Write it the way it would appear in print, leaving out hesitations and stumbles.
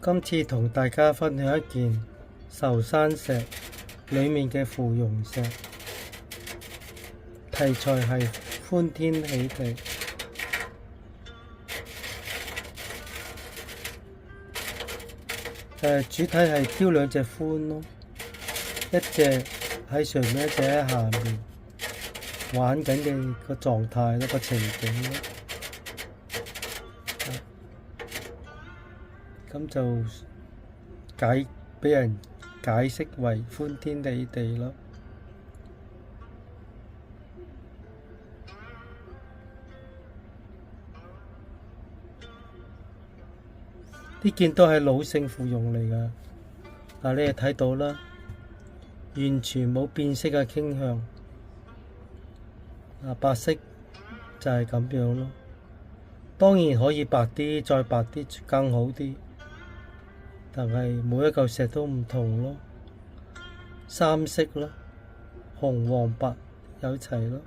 今次同大家分享一件壽山石裏面嘅芙蓉石，題材係歡天喜地。主體係雕兩隻歡咯，一隻喺上面，一隻喺下面玩緊嘅個狀態咯，個情景咯。咁就俾人解釋為歡天喜地咯。呢件都係老性芙蓉嚟㗎，嗱你哋睇到啦，完全冇變色嘅傾向，白色就係咁樣咯。當然可以白啲，再白啲更好啲，但係每一嚿石都唔同咯，三色咯，紅黃白有齊咯。